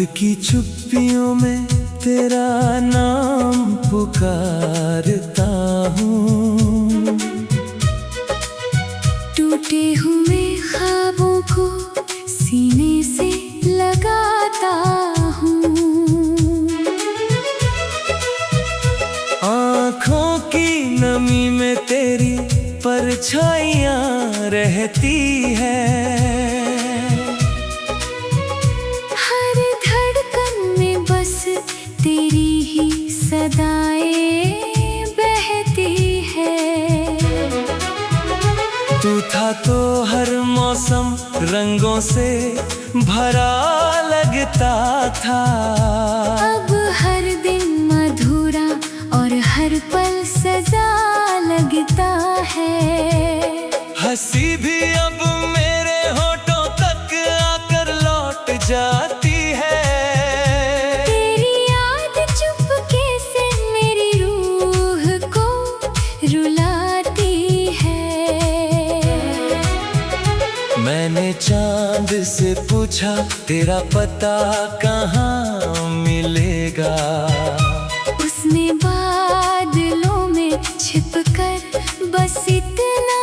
की चुप्पियों में तेरा नाम पुकारता हूँ। टूटे हुए ख्वाबों को सीने से लगाता हूँ। आँखों की नमी में तेरी परछाइयाँ रहती है। हर धड़कन में बस तेरी ही सदाएं बहती है। तू था तो हर मौसम रंगों से भरा लगता था। अब हर दिन मधुरा और हर पल सजा लगता है। हंसी भी अब मेरे होठों तक आकर लौट जाती है। तेरी याद चुपके से मेरी रूह को रुलाती है। मैंने चांद से पूछा तेरा पता कहाँ मिलेगा। उसने बादलों में छिपकर बस इतना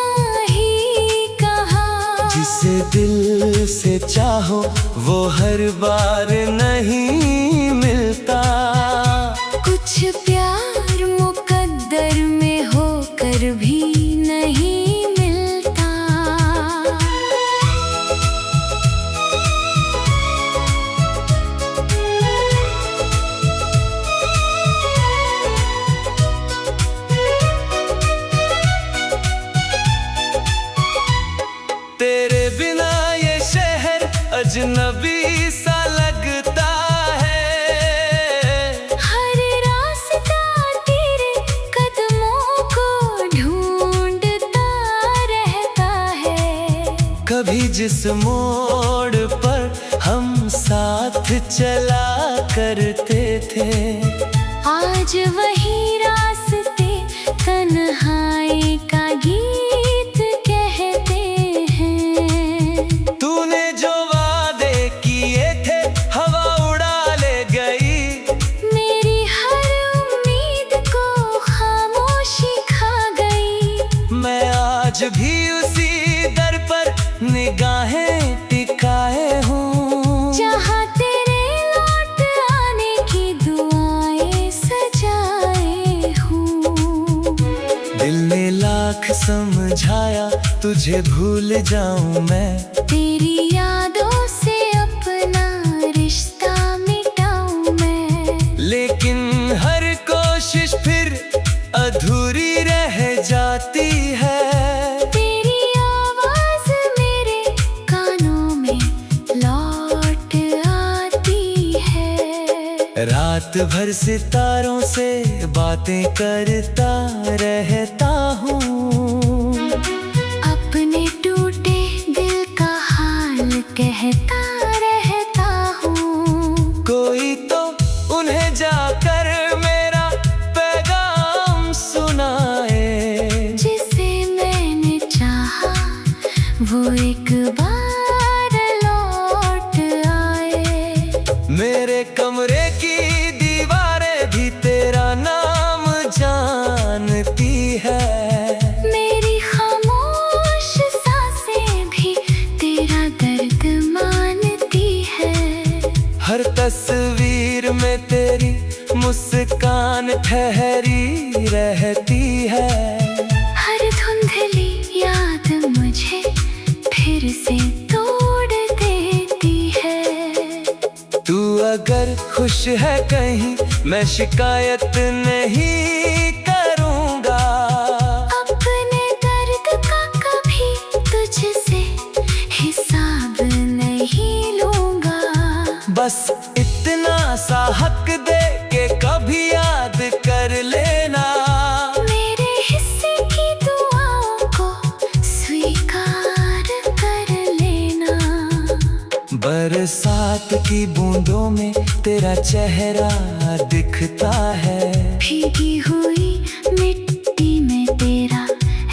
ही कहा। जिसे दिल से चाहो वो हर बार नहीं मिलता। कुछ प्यार मुकद्दर में होकर भी नहीं मिलता। तेरे बिना ये शहर अजनबी सा लगता है। हर रास्ता तेरे कदमों को ढूंढता रहता है। कभी जिस मोड़ पर हम साथ चला करते थे, आज वही रास्ते तन्हाई का गीत कहते हैं। तूने जो वादे किए थे हवा उड़ा ले गई। मेरी हर उम्मीद को खामोशी खा गई। मैं आज भी उसी दर पर निगाहें टिकाए हूँ। जहाँ तेरे लौट आने की दुआएं सजाए हूँ। दिल ने लाख समझाया तुझे भूल जाऊं मैं। तेरी यादों से अपना रिश्ता मिटाऊं मैं। लेकिन हर कोशिश फिर अधूरी रह जाती है। तेरी आवाज मेरे कानों में लौट आती है। रात भर सितारों से बातें करता रहता हूँ। अपने टूटे दिल का हाल कहता रहता हूँ। कोई तो उन्हें जाकर मेरा पैगाम सुनाए। जिसे मैंने चाहा वो एक बार लौट आए। मेरे कमरे की दीवारें भी तेरा नाम जानती है। मेरी खामोश सांसें भी तेरा दर्द मानती है। हर तस्वीर में तेरी मुस्कान ठहरी रहती है। हर धुंधली याद मुझे फिर से तोड़ देती है। तू अगर खुश है कहीं मैं शिकायत नहीं करूँगा। अपने दर्द का कभी तुझसे हिसाब नहीं लूँगा। बस इतना सा हक दे के कभी याद कर लेना। मेरे हिस्से की दुआओं को स्वीकार कर लेना। बरसात की बूंदों में तेरा चेहरा दिखता है। भीगी हुई मिट्टी में तेरा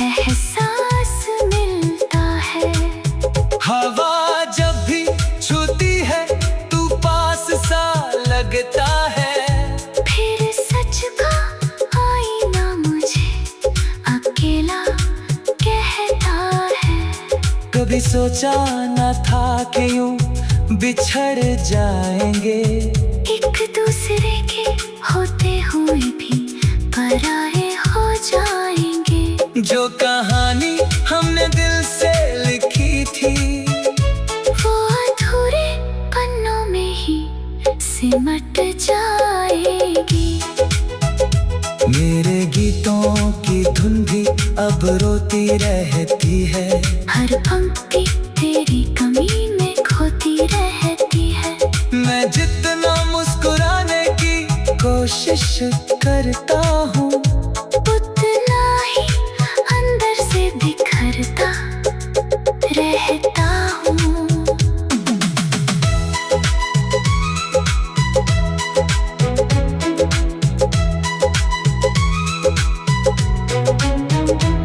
एहसास मिलता है। हवा जब भी छूती है तू पास सा कभी सोचा न था कि यूं बिछड़ जाएंगे। एक दूसरे के होते हुए भी पराए हो जाएंगे। जो कहानी हमने दिल से लिखी थी वो अधूरे पन्नों में ही सिमट जाएगी। मेरे गीतों की धुन भी अब रोती रहती है। हर पंक्ति तेरी कमी में खोती रहती है। मैं जितना मुस्कुराने की कोशिश करता हूँ उतना ही अंदर से बिखरता रहता हूँ।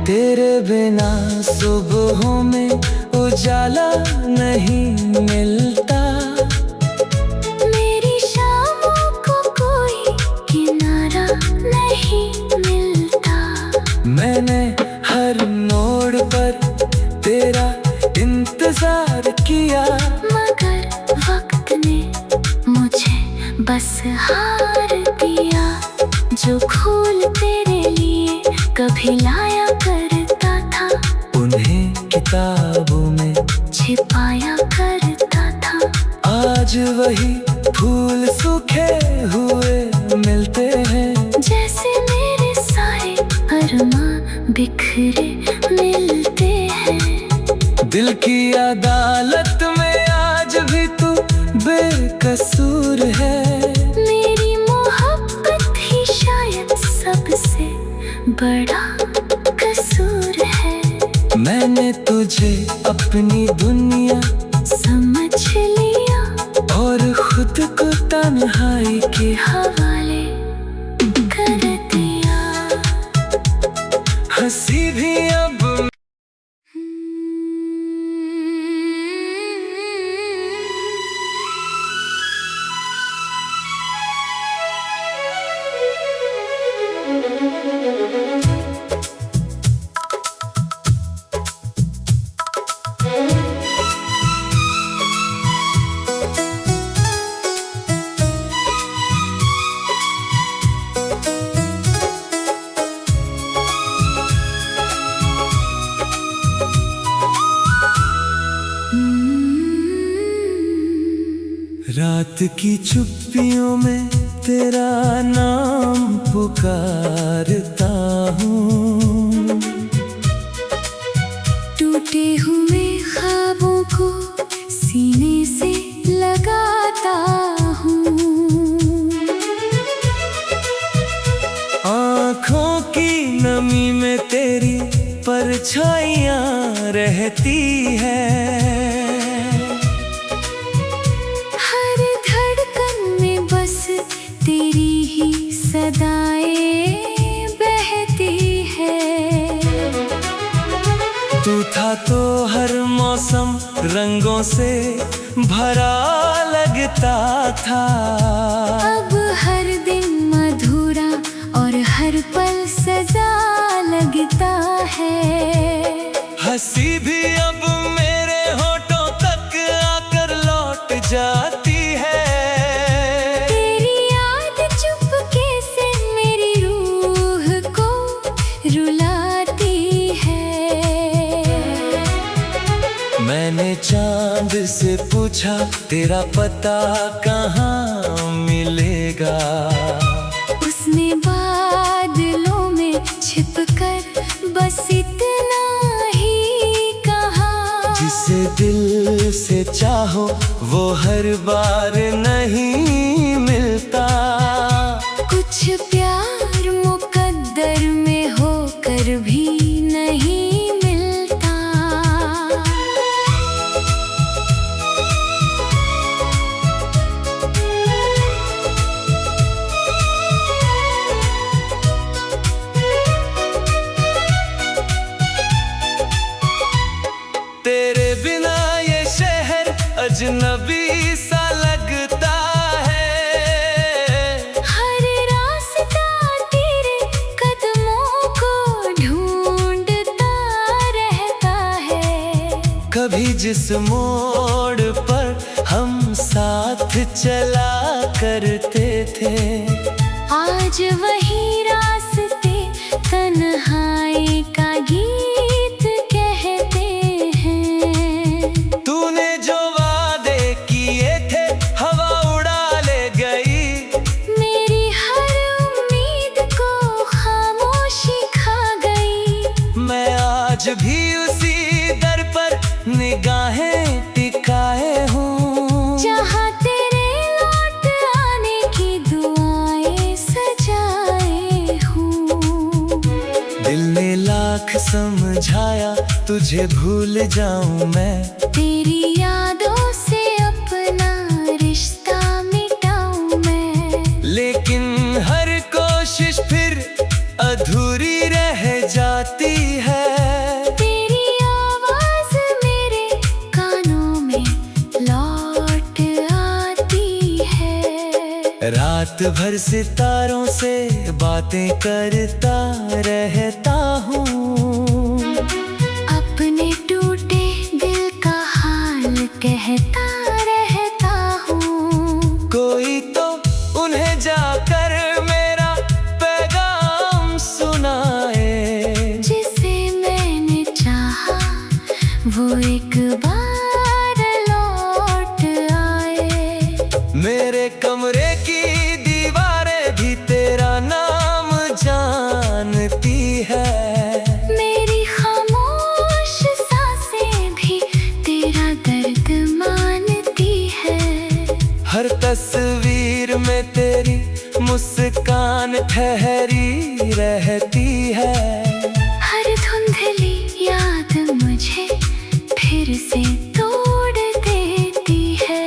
तेरे बिना सुबहों में उजाला नहीं मिलता। मेरी शामों को कोई किनारा नहीं मिलता। मैंने हर मोड़ पर तेरा इंतजार किया, मगर वक्त ने मुझे बस हार दिया। जो फूल तेरे लिए कभी लाया करता था उन्हें किताबों में छिपाया करता था। आज वही फूल सूखे हुए मिलते हैं। जैसे मेरे सारे अरमां बिखरे मिलते हैं। दिल की अदालत में आज भी तू बेकसूर है। मेरी मोहब्बत ही शायद सबसे बड़ा कसूर है। मैंने तुझे अपनी दुनिया समझ लिया और खुद को तन्हाई के हवाले कर दिया। हंसी भी अब रात की चुप्पियों में तेरा नाम पुकारता हूँ। टूटे हुए ख्वाबों को सीने से लगाता हूँ। आँखों की नमी में तेरी परछाइयाँ रहती है। हर धड़कन में बस तेरी ही सदाएं बहती है। तू था तो हर मौसम रंगों से भरा लगता था। अब हर दिन मधुरा और हर पल सजा लगता है। हंसी भी अब मेरे होठों तक आकर लौट जाती है। तेरी याद चुपके से मेरी रूह को रुलाती है। मैंने चांद से पूछा तेरा पता कहाँ मिलेगा। उसने बादलों में छिपकर बस इतना ही कहा। जिसे दिल से चाहो वो हर बार नहीं मिलता। कुछ प्यार मुकद्दर में होकर भी नहीं मिलता। तेरे बिना ये शहर अजनबी सा लगता है। हर रास्ता तेरे कदमों को ढूंढता रहता है। कभी जिस मोड़ पर हम साथ चला करते थे, आज वही रास्ते तन्हाई का गीत कहते हैं। तूने जो वादे किए थे हवा उड़ा ले गई, मेरी हर उम्मीद को खामोशी खा गई। मैं आज भी उसी दर पर निगाहें टिकाए हूँ, जहाँ तेरे लौट आने की दुआएं सजाए हूँ। दिल ने लाख समझाया तुझे भूल जाऊं मैं, तेरी यादों से अपना रिश्ता मिटाऊं मैं। लेकिन हर कोशिश फिर अधूरी रह जाती है। तेरी आवाज मेरे कानों में लौट आती है। रात भर सितारों से बातें करता रहता हूँ, अपने टूटे दिल का हाल कहता रहता हूँ। कोई तो उन्हें जाकर मेरा पैगाम सुनाए, जिसे मैंने चाहा वो एक बार लौट आए। मेरे कमरे की दीवारें भी तेरा नाम जानती है, मेरी खामोश सांसें भी तेरा दर्द मानती है। हर तस्वीर में तेरी मुस्कान ठहरी रहती है। हर धुंधली याद मुझे फिर से तोड़ देती है।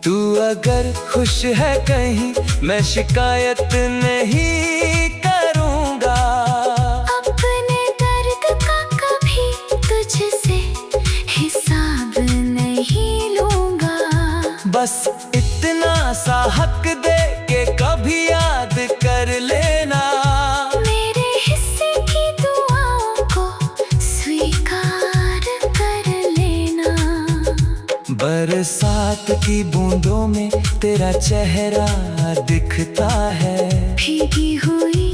तू अगर खुश है कहीं मैं शिकायत नहीं करूँगा, अपने दर्द का कभी तुझसे हिसाब नहीं लूंगा। बस इतना सा हक दे के कभी याद कर लेना, मेरे हिस्से की दुआओं को स्वीकार कर लेना। बरसात की बूंदों में तेरा चेहरा दिखता है, भीगी हुई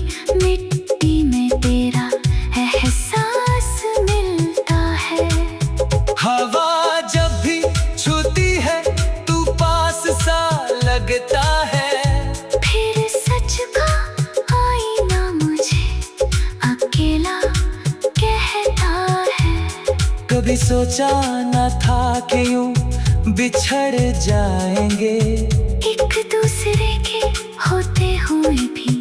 मिट्टी में तेरा एहसास मिलता है। हवा जब भी छूती है तू पास सा लगता है, फिर सच का आईना मुझे अकेला कहता है। कभी सोचा न था कि यूं बिछड़ जाएंगे, एक दूसरे के होते हुए भी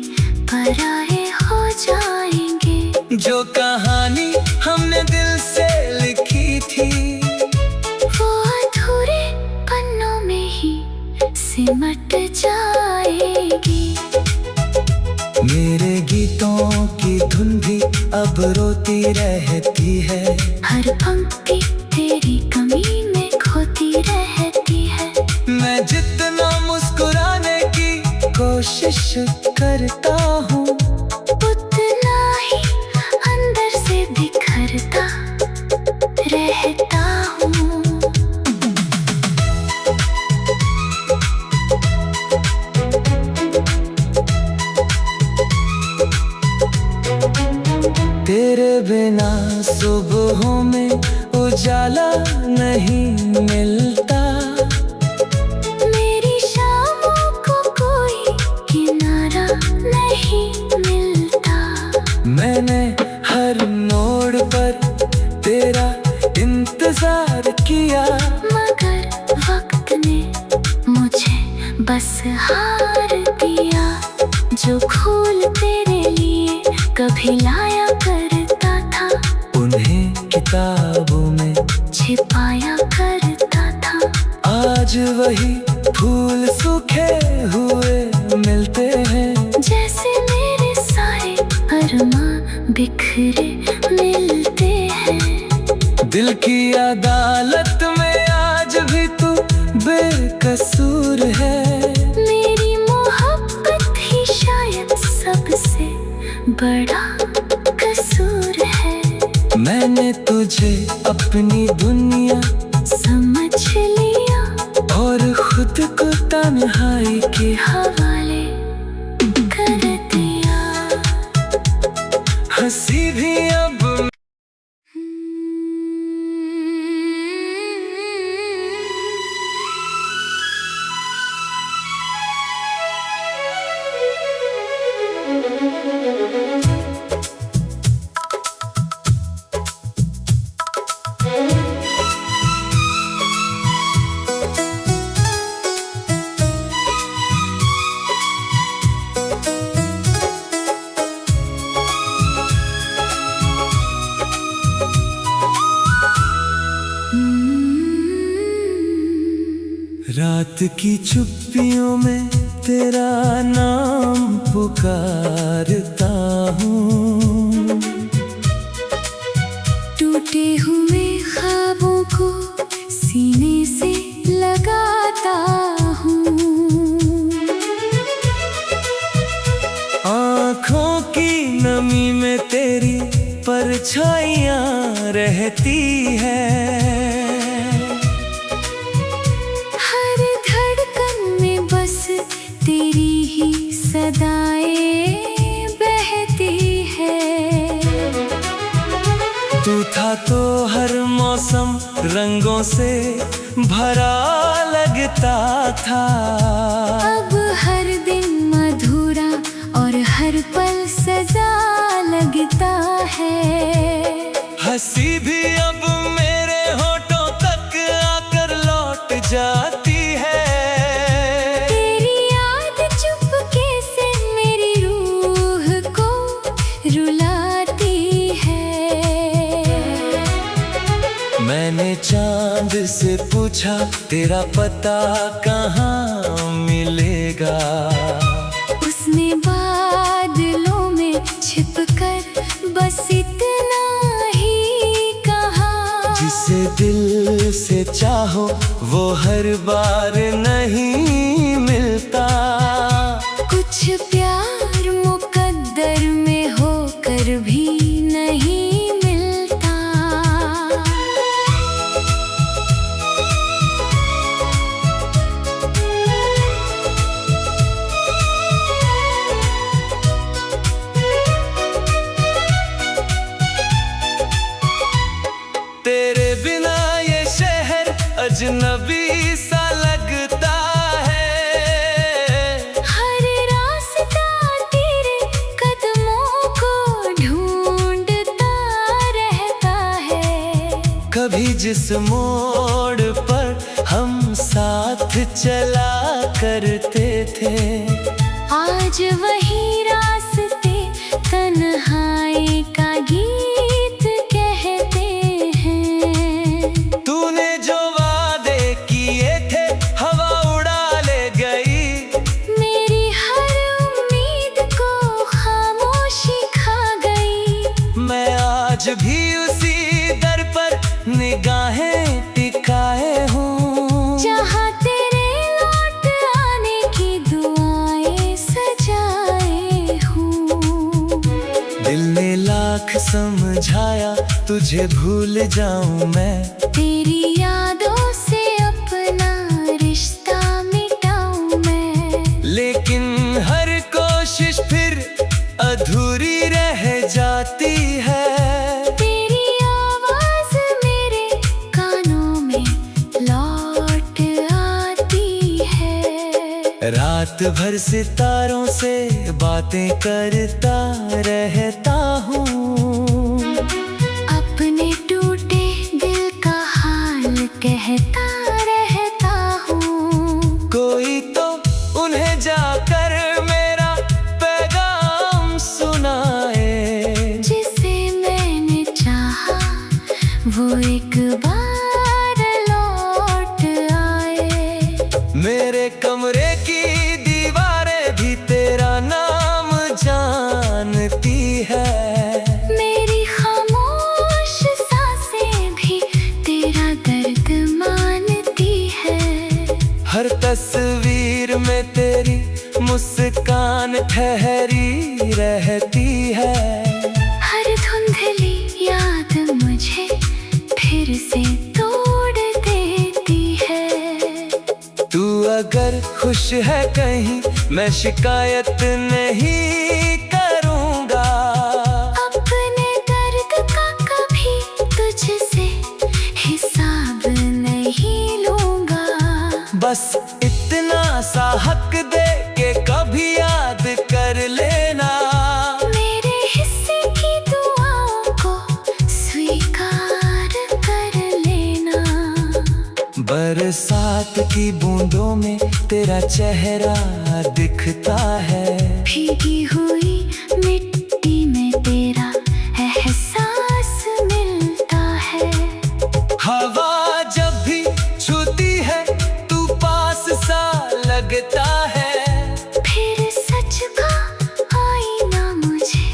पराए हो जाएंगे। जो कहानी हमने दिल से लिखी थी वो अधूरे पन्नों में ही सिमट जाएगी। मेरे गीतों की धुन भी अब रोती रहती है, हर पंक्ति तेरी कमी में खोती रहती है। मैं जितना मुस्कुराने की कोशिश करता हूँ, उतना ही अंदर से बिखरता रहता हूँ। तेरे बिना सुबहों में उजाला नहीं मिलता, मेरी शामों को कोई किनारा नहीं मिलता। मैंने हर मोड़ पर तेरा इंतजार किया, मगर वक्त ने मुझे बस हार दिया। जो फूल तेरे लिए कभी लाया करता था, उन्हें किताबों में छिपाया करता था। आज वही फूल सूखे हुए मिलते हैं, जैसे मेरे सारे अरमां बिखरे मिलते हैं। दिल की अदालत में आज भी तू बेकसूर है। मेरी मोहब्बत ही शायद सबसे बड़ा कसूर है। मैंने तुझे मुझे अपनी दुनिया समझ लिया और खुद को तन्हाई के हवाले कर दिया। हंसी भी अब रात की चुप्पियों में तेरा नाम पुकारता हूँ। टूटे हुए ख्वाबों को सीने से लगाता हूँ। आँखों की नमी में तेरी परछाइयाँ रहती है। हर धड़कन में बस तेरी ही सदाएं बहती है। तू था तो हर मौसम रंगों से भरा लगता था। अब हर दिन मधुरा और हर पल सजा लगता है। हंसी भी अब मेरे होठों तक आकर लौट जाती है। तेरी याद चुपके से मेरी रूह को रुलाती है। मैंने चांद से पूछा तेरा पता कहाँ मिलेगा। उसने बादलों में छिपकर बस इतना ही कहा। जिसे दिल से चाहो वो हर बार नहीं मिलता। कुछ प्यार मुकद्दर में होकर भी नहीं मिलता। तेरे बिना ये शहर अजनबी सा लगता है। हर रास्ता तेरे कदमों को ढूंढता रहता है। कभी जिस मोड़ पर हम साथ चला करते थे, आज वही रास्ते तन्हाई का गीत कहते हैं। तूने जो वादे किए थे हवा उड़ा ले गई। मेरी हर उम्मीद को खामोशी खा गई। मैं आज भी उसी दर पर निगाहें टिकाए हूँ। जहाँ तेरे लौट आने की दुआएं सजाए हूँ। दिल ने लाख समझाया तुझे भूल जाऊं मैं। तेरी यादों से अपना रिश्ता मिटाऊं मैं। लेकिन हर कोशिश फिर अधूरी रह जाती है। तेरी आवाज मेरे कानों में लौट आती है। रात भर सितारों से बातें करता रहता हूँ। अपने टूटे दिल का हाल कहता रहता हूँ। कोई तो उन्हें जाकर मेरा पैगाम सुनाए। जिसे मैंने चाहा वो एक बार लौट आए। मेरे कमरे की दीवारें भी तेरा नाम जानती है। मेरी खामोश सांसें भी तेरा दर्द मानती है। हर तस्वीर में तेरी मुस्कान ठहरी रहती है। हर धुंधली याद मुझे फिर से तोड़ देती है। तू अगर खुश है कहीं, मैं शिकायत नहीं करूँगा। अपने दर्द का कभी तुझसे हिसाब नहीं लूँगा। बस इतना सा हक दे के कभी याद कर लेना। मेरे हिस्से की दुआओं को स्वीकार कर लेना। बरसात की बूंदों में तेरा चेहरा दिखता है। भीगी हुई मिट्टी में तेरा एहसास मिलता है। हवा जब भी छूती है तू पास सा लगता है। फिर सच का आईना मुझे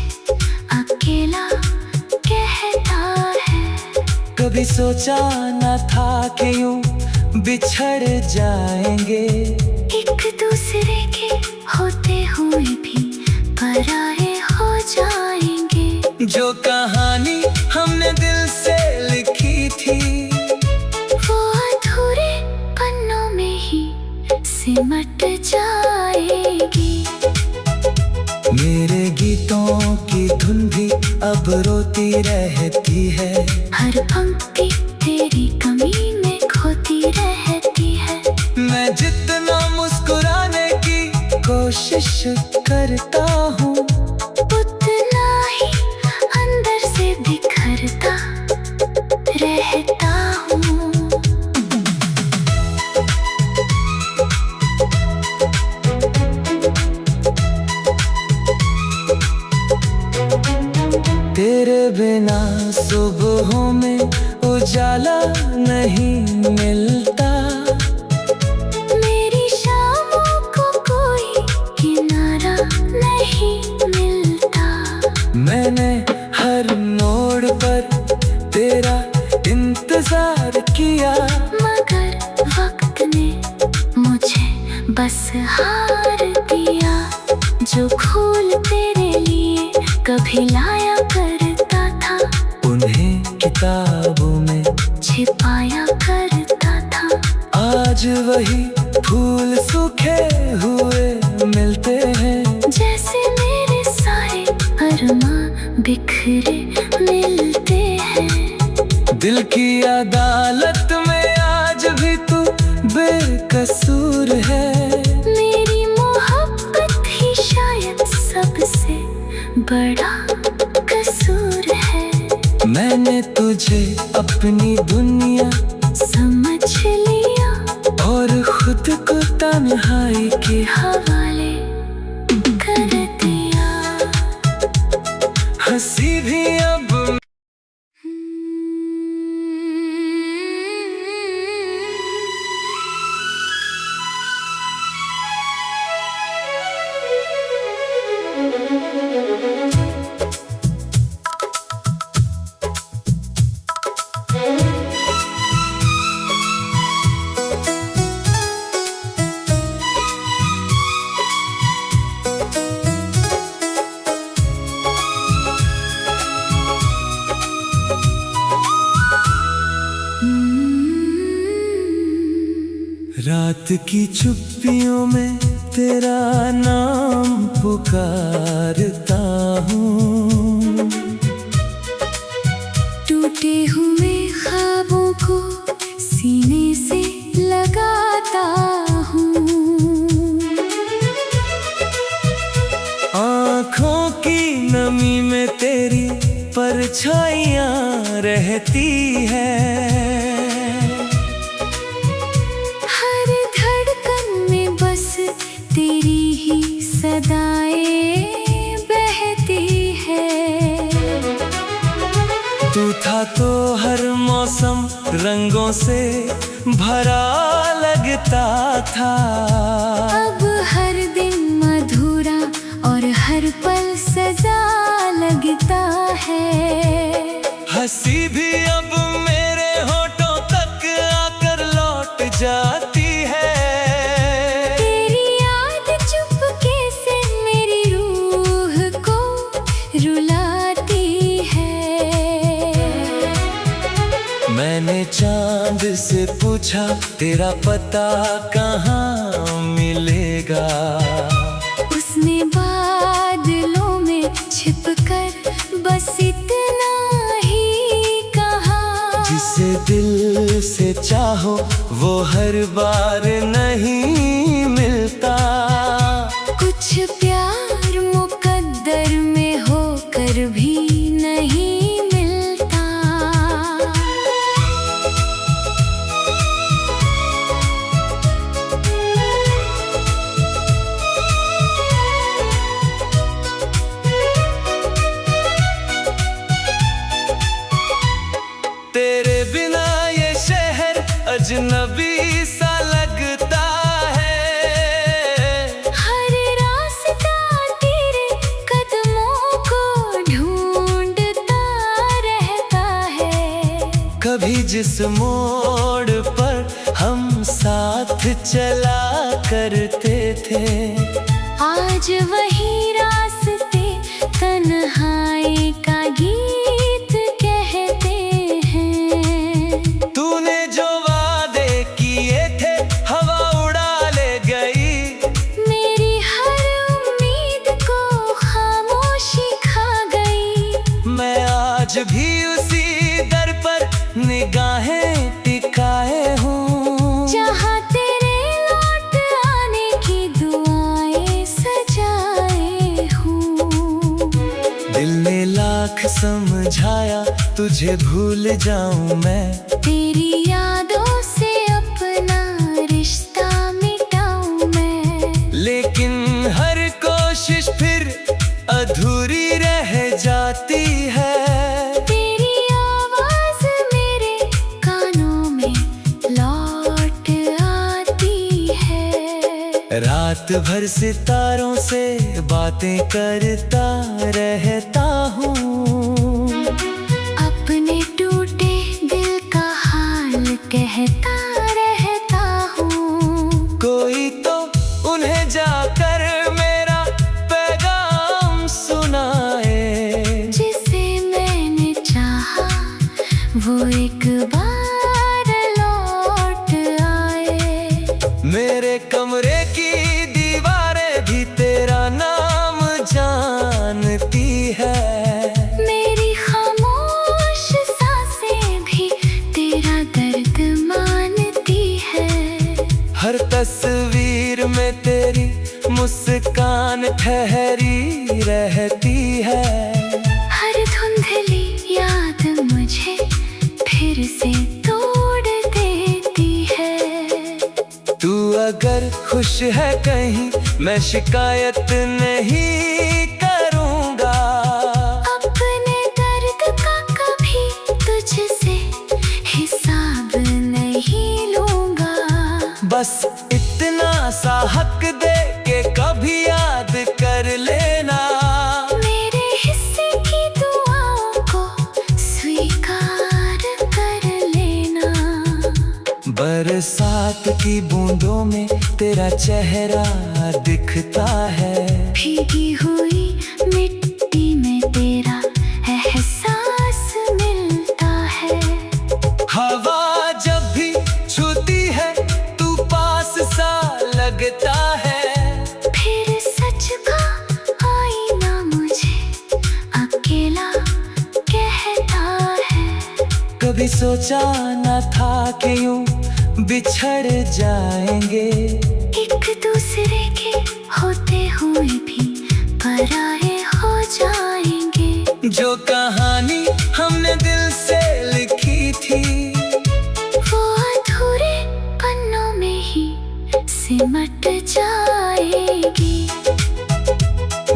अकेला कहता है। कभी सोचा न था कि यूं बिछड़ जाएंगे। एक दूसरे के होते हुए भी पराए हो जाएंगे। जो कहानी हमने दिल से लिखी थी, वो अधूरे पन्नों में ही सिमट जाएगी। मेरे गीतों की धुन भी अब रोती रहती है। हर पंक्ति तेरी कमी में खोती रहती है। मैं जितना मुस्कुराने की कोशिश करता हूँ, उतना ही अंदर से बिखरता रहता हूँ। तेरे बिना सुबहों में उजाला नहीं मिलता। मेरी शामों को कोई किनारा नहीं मिलता। मैंने हर मोड़ पर तेरा इंतजार किया, मगर वक्त ने मुझे बस हार दिया। जो फूल तेरे लिए कभी लाया करता था, उन्हें किताबों में छिपाया करता था। आज वही फूल सूखे हुए मिलते हैं। जैसे मेरे सारे अरमां बिखरे मिलते हैं। दिल की अदालत में आज भी तू बेकसूर है। मेरी मोहब्बत ही शायद सबसे बड़ा कसूर है। मैंने तुझे अपनी दुनिया समझ लिया और खुद को तन्हाई के हवाले कर दिया। हंसी भी अब रात की चुप्पियों में तेरा नाम पुकारता हूँ। टूटे हुए ख्वाबों को सीने से लगाता हूँ। आँखों की नमी में तेरी परछाइयाँ रहती है। हर धड़कन में बस तेरी ही सदाएं बहती है। तू था तो हर मौसम रंगों से भरा लगता था। अब हर दिन मधुरा और हर पल सजा लगता है। हंसी भी अब मेरे होठों तक आकर लौट जाती है। तेरी याद चुपके से मेरी रूह को रुलाती है। मैंने चांद से पूछा तेरा पता कहाँ मिलेगा। उसने बादलों में छिपकर बस इतना ही कहा। जिसे दिल से चाहो वो हर बार नहीं मिलता। कुछ प्यार मुकद्दर में होकर भी नहीं मिलता। तेरे बिना ये शहर अजनबी सा लगता है। हर रास्ता तेरे कदमों को ढूंढता रहता है। कभी जिस मोड़ पर हम साथ चला करते थे, आज वही रास्ते तन्हाई का गीत कहते हैं। तूने जो वादे किए थे हवा उड़ा ले गई। मेरी हर उम्मीद को खामोशी खा गई। मैं आज भी उसी दर पर निगाहें टिकाए हूँ, जहाँ तेरे लौट आने की दुआएं सजाए हूँ। दिल ने लाख समझाया तुझे भूल जाऊं मैं। तेरी यादों से अपना रिश्ता मिटाऊं मैं। लेकिन हर कोशिश फिर अधूरी रह जाती है। तेरी आवाज मेरे कानों में लौट आती है। रात भर सितारों से बातें करता रहता हूँ। अपने टूटे दिल का हाल कहता रहता हूँ। कोई तो उन्हें जाकर मेरा पैगाम सुनाए। जिसे मैंने चाहा वो एक बार लौट आए। मेरे कमरे की दीवारें भी तेरा नाम जानती है। मेरी खामोश सांसें भी तेरा दर्द मानती है। हर तस्वीर में तेरी मुस्कान ठहरी रहती है। हर धुंधली याद मुझे फिर से तोड़ देती है। तू अगर खुश है कहीं मैं शिकायत नहीं करूँगा। अपने दर्द का कभी तुझसे हिसाब नहीं लूंगा। बस इतना सा हक दे के कभी याद कर लेना। मेरे हिस्से की दुआओं को स्वीकार कर लेना। बरसात की बूंदों में तेरा चेहरा दिखता है। भीगी हुई मिट्टी में तेरा एहसास मिलता है। हवा जब भी छूती है तू पास सा लगता है। फिर सच का आईना मुझे अकेला कहता है। कभी सोचा न था कि यूं बिछड़ जाएंगे। एक दूसरे के होते हुए भी पराए हो जाएंगे। जो कहानी हमने दिल से लिखी थी वो अधूरे पन्नों में ही सिमट जाएगी।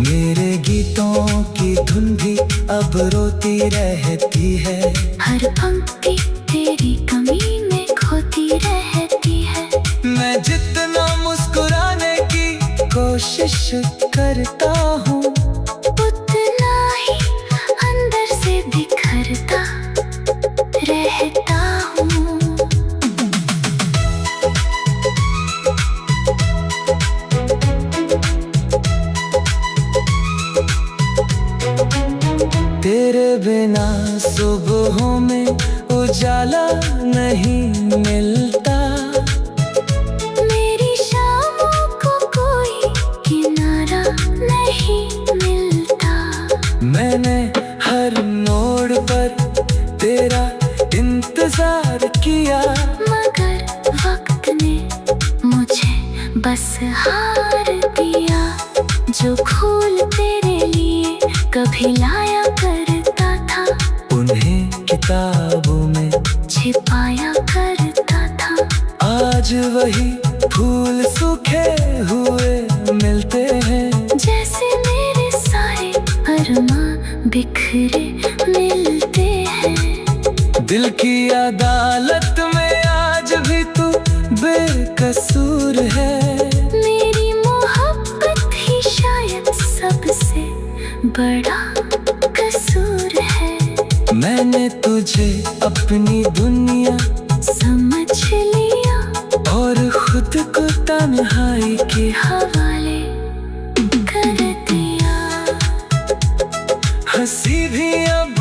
मेरे गीतों की धुन भी अब रोती रहती है। हर पंक्ति तेरी कमी में खोती रहती है। मैं जितना मुस्कुराने की कोशिश करता हूँ उतना ही अंदर से बिखरता रहता हूँ। तेरे बिना सुबहों में उजाला मिलता। मेरी शामों को कोई किनारा नहीं मिलता। मैंने हर मोड़ पर तेरा इंतजार किया, मगर वक्त ने मुझे बस हार दिया। जो फूल तेरे लिए कभी लाया करता था, उन्हें किताबों में छिपाया करता था। आज वही फूल सूखे हुए मिलते हैं। जैसे मेरे सारे अरमां बिखरे मिलते हैं। दिल की अदालत में आज भी तू बेकसूर है। मेरी मोहब्बत ही शायद सबसे बड़ा कसूर है। मैंने तुझे अपनी दुनिया समझ लिया और खुद को तन्हाई के हवाले कर दिया। हंसी भी अब